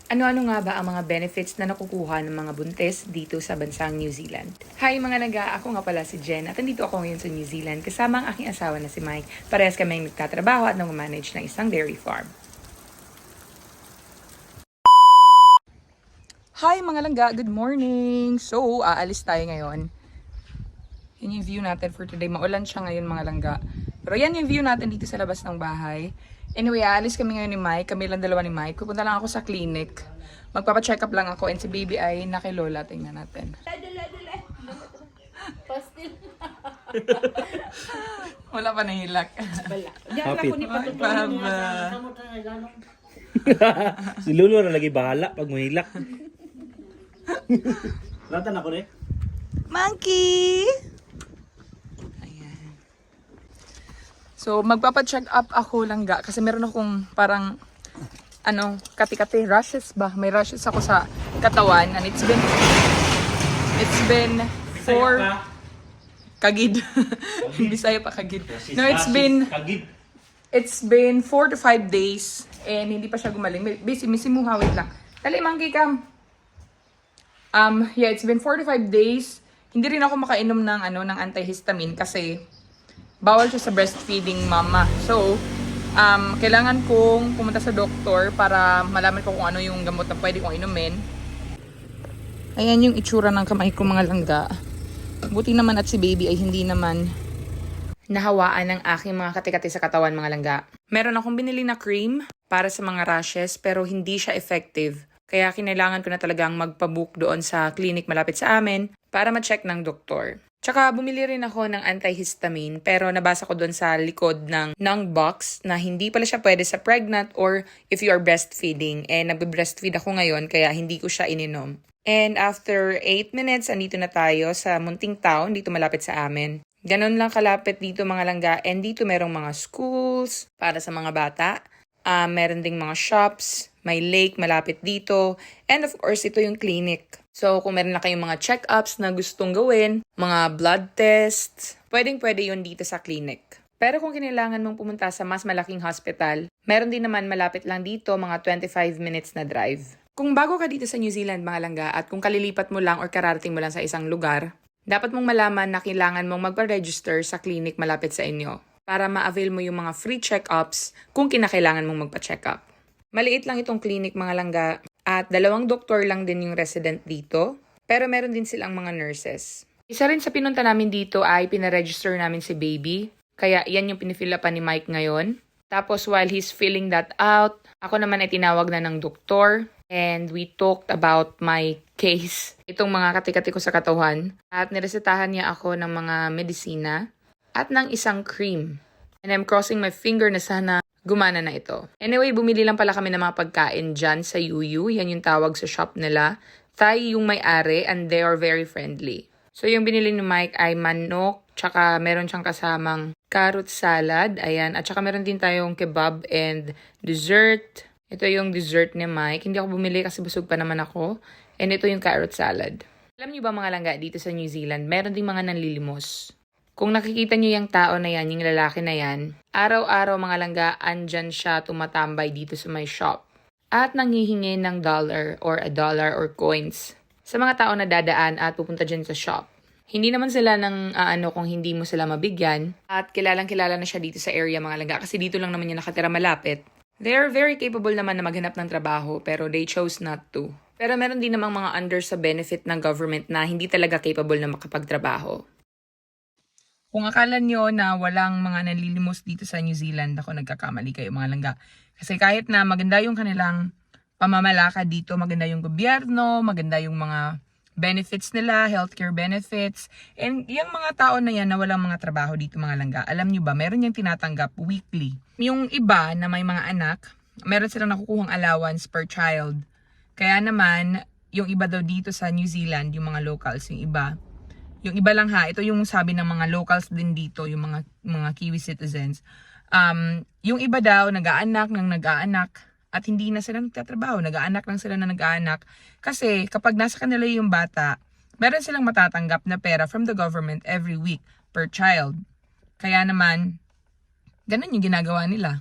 Ano-ano nga ba ang mga benefits na nakukuha ng mga buntis dito sa bansang New Zealand? Hi mga naga, ako nga pala si Jen at nandito ako ngayon sa New Zealand kasama ang aking asawa na si Mike. Parehas kaming nagtatrabaho at nag-manage ng isang dairy farm. Hi mga langga, good morning! So, aalis tayo ngayon. Yan yung view natin for today. Maulan siya ngayon mga langga. Pero yan yung view natin dito sa labas ng bahay. Anyway, aalis kami ngayon ni Mike. Kami lang dalawa ni Mike. Pupunta lang ako sa clinic. Magpapacheck up lang ako and si baby ay nakilola. Tingnan natin. Wala pa nahilak. Happy. Baba. Si Lulu na lagi bahala pag mahilak. Latan ako rin. Monkey! Ayan. So, magpapacheck up ako lang ga. Kasi meron akong parang, kati-kati, rashes ba? May rashes ako sa katawan. And it's been 4... Kagid. Bisaya pa kagid. No, it's been 4 to 5 days and hindi pa siya gumaling. Busy, wait lang. Dali, monkey cam. Yeah, it's been 4 to 5 days. Hindi rin ako makainom ng antihistamine kasi bawal siya sa breastfeeding mama. So, kailangan kong pumunta sa doktor para malaman ko kung ano yung gamot na pwede kong inumin. Ayan yung itsura ng kamay ko mga langga. Buti naman at si baby ay hindi naman nahawaan ng aking mga kati-kati sa katawan mga langga. Meron akong binili na cream para sa mga rashes pero hindi siya effective. Kaya kinailangan ko na talagang magpabook doon sa clinic malapit sa amin para ma-check ng doktor. Tsaka bumili rin ako ng antihistamine pero nabasa ko doon sa likod ng box na hindi pala siya pwede sa pregnant or if you are breastfeeding. Nagbe-breastfeed ako ngayon kaya hindi ko siya ininom. And after 8 minutes, andito na tayo sa munting town dito malapit sa amin. Ganon lang kalapit dito mga langga and dito merong mga schools para sa mga bata. Meron ding mga shops, may lake malapit dito, and of course ito yung clinic. So kung meron na kayong mga check-ups na gustong gawin, mga blood tests, pwedeng-pwede yun dito sa clinic. Pero kung kinailangan mong pumunta sa mas malaking hospital, meron din naman malapit lang dito mga 25 minutes na drive. Kung bago ka dito sa New Zealand mga langga at kung kalilipat mo lang or kararating mo lang sa isang lugar, dapat mong malaman na kailangan mong magpa-register sa clinic malapit sa inyo para ma-avail mo yung mga free check-ups kung kinakailangan mong magpa-check-up. Maliit lang itong clinic mga langga at 2 doktor lang din yung resident dito pero meron din silang mga nurses. Isa rin sa pinunta namin dito ay pinaregister namin si baby kaya yan yung pinifilapan ni Mike ngayon. Tapos while he's filling that out, ako naman ay tinawag na ng doktor. And we talked about my case, itong mga kati-kati ko sa katawan. At niresetahan niya ako ng mga medisina at ng isang cream. And I'm crossing my finger na sana gumana na ito. Anyway, bumili lang pala kami ng mga pagkain dyan sa Yuyu. Yan yung tawag sa shop nila. Thai yung may-ari and they are very friendly. So yung binili ni Mike ay manok, tsaka meron siyang kasamang carrot salad. Ayan, at tsaka meron din tayong kebab and dessert. Ito yung dessert ni Mike. Hindi ako bumili kasi busog pa naman ako. And ito yung carrot salad. Alam niyo ba mga langga dito sa New Zealand, meron ding mga nanlilimos. Kung nakikita niyo yung tao na yan, yung lalaki na yan, araw-araw mga langga, andyan siya tumatambay dito sa my shop. At nanghihingi ng $1 or coins sa mga tao na dadaan at pupunta dyan sa shop. Hindi naman sila ng kung hindi mo sila mabigyan. At kilalang-kilala na siya dito sa area mga langga kasi dito lang naman niya nakatira malapit. They are very capable naman na maghanap ng trabaho pero they chose not to. Pero meron din namang mga under sa benefit ng government na hindi talaga capable na makapagtrabaho. Kung akala nyo na walang mga nanlilimos dito sa New Zealand, ako nagkakamali kayo mga langga. Kasi kahit na maganda yung kanilang pamamalakad dito, maganda yung gobyerno, maganda yung mga benefits nila, healthcare benefits, and yung mga tao na yan na walang mga trabaho dito mga langga, alam nyo ba, meron yung tinatanggap weekly. Yung iba na may mga anak, meron silang nakukuhang allowance per child. Kaya naman, yung iba daw dito sa New Zealand, yung mga locals, yung iba lang ha, ito yung sabi ng mga locals din dito, yung mga Kiwi citizens. Yung iba daw, nag-aanak, at hindi na sila nagtatrabaho, nag-aanak lang sila na nag-aanak. Kasi kapag nasa kanila yung bata, meron silang matatanggap na pera from the government every week per child. Kaya naman, ganun yung ginagawa nila.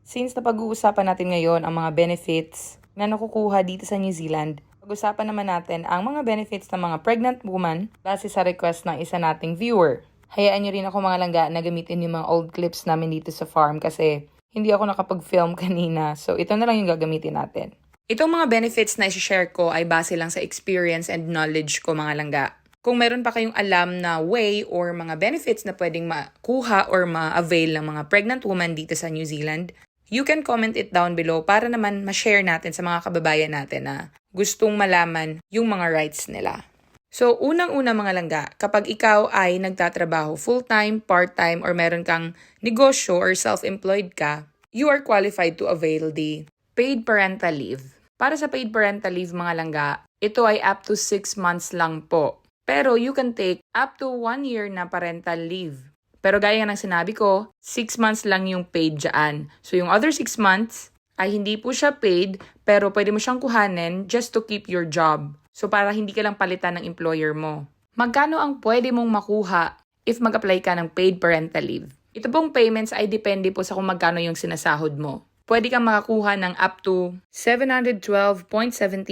Since napag-uusapan natin ngayon ang mga benefits na nakukuha dito sa New Zealand. Pag-usapan naman natin ang mga benefits ng mga pregnant woman base sa request ng isa nating viewer. Hayaan nyo rin ako mga langga na gamitin yung mga old clips namin dito sa farm kasi hindi ako nakapag-film kanina. So ito na lang yung gagamitin natin. Itong mga benefits na isi-share ko ay base lang sa experience and knowledge ko mga langga. Kung meron pa kayong alam na way or mga benefits na pwedeng makuha or ma-avail ng mga pregnant woman dito sa New Zealand, you can comment it down below para naman ma-share natin sa mga kababayan natin na gustong malaman yung mga rights nila. So, unang-una mga langga, kapag ikaw ay nagtatrabaho full-time, part-time, or meron kang negosyo or self-employed ka, you are qualified to avail the paid parental leave. Para sa paid parental leave mga langga, ito ay up to 6 months lang po. Pero you can take up to 1 year na parental leave. Pero gaya ng sinabi ko, 6 months lang yung paid dyan. So yung other 6 months ay hindi po siya paid, pero pwede mo siyang kuhanin just to keep your job. So para hindi ka lang palitan ng employer mo. Magkano ang pwede mong makuha if mag-apply ka ng paid parental leave? Ito pong payments ay depende po sa kung magkano yung sinasahod mo. Pwede kang makakuha ng up to 712.17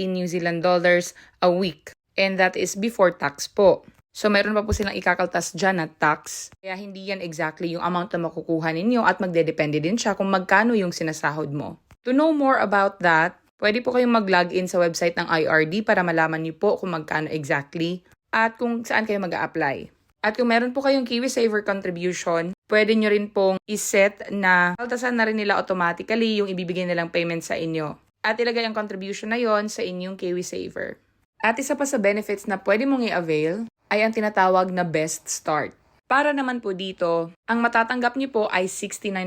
New Zealand dollars a week. And that is before tax po. So, meron pa po silang ikakaltas dyan na tax. Kaya hindi yan exactly yung amount na makukuha ninyo at magdedepende din siya kung magkano yung sinasahod mo. To know more about that, pwede po kayong mag-login sa website ng IRD para malaman niyo po kung magkano exactly at kung saan kayo mag-a-apply. At kung meron po kayong KiwiSaver contribution, pwede nyo rin pong iset na kaltasan na rin nila automatically yung ibibigay nilang payment sa inyo. At ilagay ang contribution na yon sa inyong KiwiSaver. At isa pa sa benefits na pwede mong i-avail ay ang tinatawag na Best Start. Para naman po dito, ang matatanggap niyo po ay $69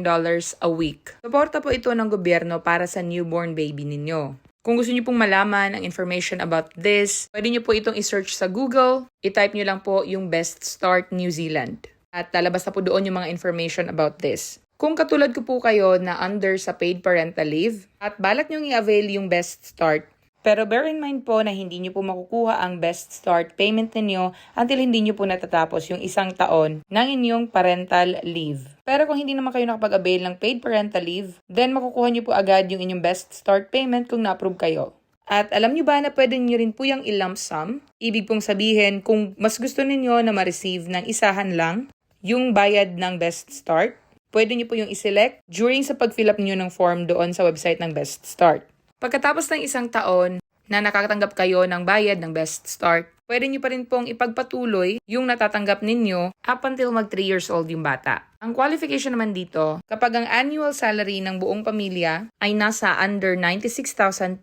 a week. Suporta po ito ng gobyerno para sa newborn baby ninyo. Kung gusto niyo pong malaman ang information about this, pwede niyo po itong i-search sa Google. I-type niyo lang po yung Best Start New Zealand. At lalabas na po doon yung mga information about this. Kung katulad ko po kayo na under sa paid parental leave at balak niyong i-avail yung Best Start, pero bear in mind po na hindi nyo po makukuha ang Best Start payment ninyo until hindi nyo po natatapos yung 1 taon ng inyong parental leave. Pero kung hindi naman kayo nakapag-avail ng paid parental leave, then makukuha nyo po agad yung inyong Best Start payment kung na-approve kayo. At alam nyo ba na pwede nyo rin po yung i-lump sum? Ibig pong sabihin kung mas gusto ninyo na ma-receive ng isahan lang yung bayad ng Best Start, pwede nyo po yung i-select during sa pag-fill up nyo ng form doon sa website ng Best Start. Pagkatapos ng 1 taon na nakakatanggap kayo ng bayad ng Best Start, pwede nyo pa rin pong ipagpatuloy yung natatanggap ninyo up until mag 3 years old yung bata. Ang qualification naman dito, kapag ang annual salary ng buong pamilya ay nasa under 96,295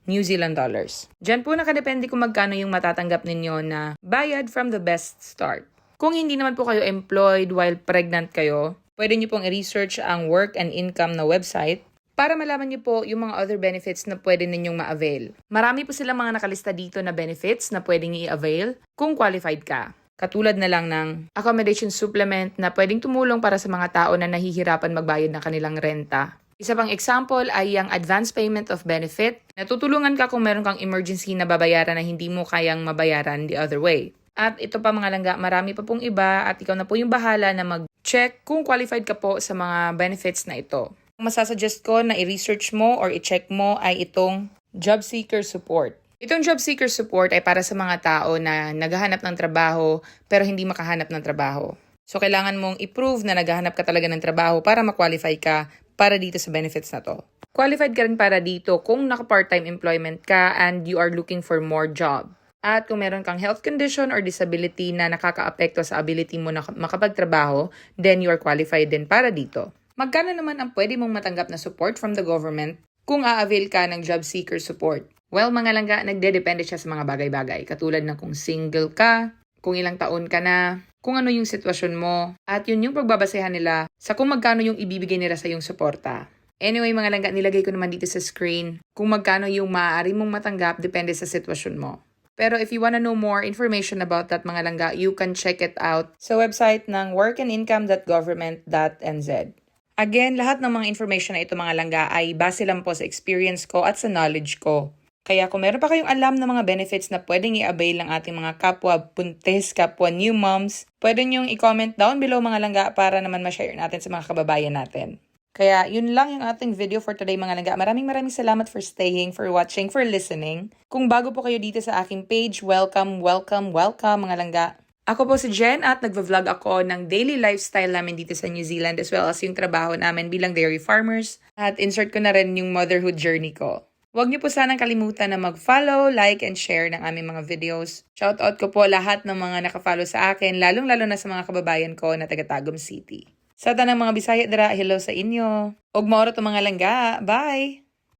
New Zealand dollars. Diyan po nakadepende kung magkano yung matatanggap ninyo na bayad from the Best Start. Kung hindi naman po kayo employed while pregnant kayo, pwede nyo pong i-research ang work and income na website para malaman niyo po yung mga other benefits na pwede ninyong ma-avail. Marami po silang mga nakalista dito na benefits na pwedeng i-avail kung qualified ka. Katulad na lang ng accommodation supplement na pwedeng tumulong para sa mga tao na nahihirapan magbayad ng kanilang renta. Isa pang example ay ang advance payment of benefit. Natutulungan ka kung meron kang emergency na babayaran na hindi mo kayang mabayaran the other way. At ito pa mga langga, marami pa pong iba at ikaw na po yung bahala na mag-check kung qualified ka po sa mga benefits na ito. Ang masasuggest ko na i-research mo or i-check mo ay itong job seeker support. Itong job seeker support ay para sa mga tao na naghahanap ng trabaho pero hindi makahanap ng trabaho. So, kailangan mong i-prove na naghahanap ka talaga ng trabaho para ma-qualify ka para dito sa benefits na to. Qualified ka rin para dito kung naka-part-time employment ka and you are looking for more job. At kung meron kang health condition or disability na nakaka-apekto sa ability mo na makapagtrabaho, then you are qualified din para dito. Magkano naman ang pwede mong matanggap na support from the government kung a-avail ka ng job seeker support? Well, mga langga, nagdedepende siya sa mga bagay-bagay. Katulad ng kung single ka, kung ilang taon ka na, kung ano yung sitwasyon mo, at yun yung pagbabasehan nila sa kung magkano yung ibibigay nila sa yung suporta. Anyway, mga langga, nilagay ko naman dito sa screen kung magkano yung maaari mong matanggap depende sa sitwasyon mo. Pero if you wanna know more information about that, mga langga, you can check it out sa website ng workandincome.government.nz. Again, lahat ng mga information na ito mga langga ay base lang po sa experience ko at sa knowledge ko. Kaya kung meron pa kayong alam na mga benefits na pwedeng i-avail ng ating mga kapwa buntis, kapwa new moms, pwede nyong i-comment down below mga langga para naman ma-share natin sa mga kababayan natin. Kaya yun lang yung ating video for today mga langga. Maraming salamat for staying, for watching, for listening. Kung bago po kayo dito sa aking page, welcome mga langga. Ako po si Jen at nagva-vlog ako ng daily lifestyle namin dito sa New Zealand as well as yung trabaho namin bilang dairy farmers. At insert ko na rin yung motherhood journey ko. Huwag niyo po sanang kalimutan na mag-follow, like, and share ng aming mga videos. Shoutout ko po lahat ng mga nakafollow sa akin, lalong-lalo na sa mga kababayan ko na taga Tagum City. Sa tanang mga Bisaya dira, hello sa inyo. Ug maoro to mga langga. Bye!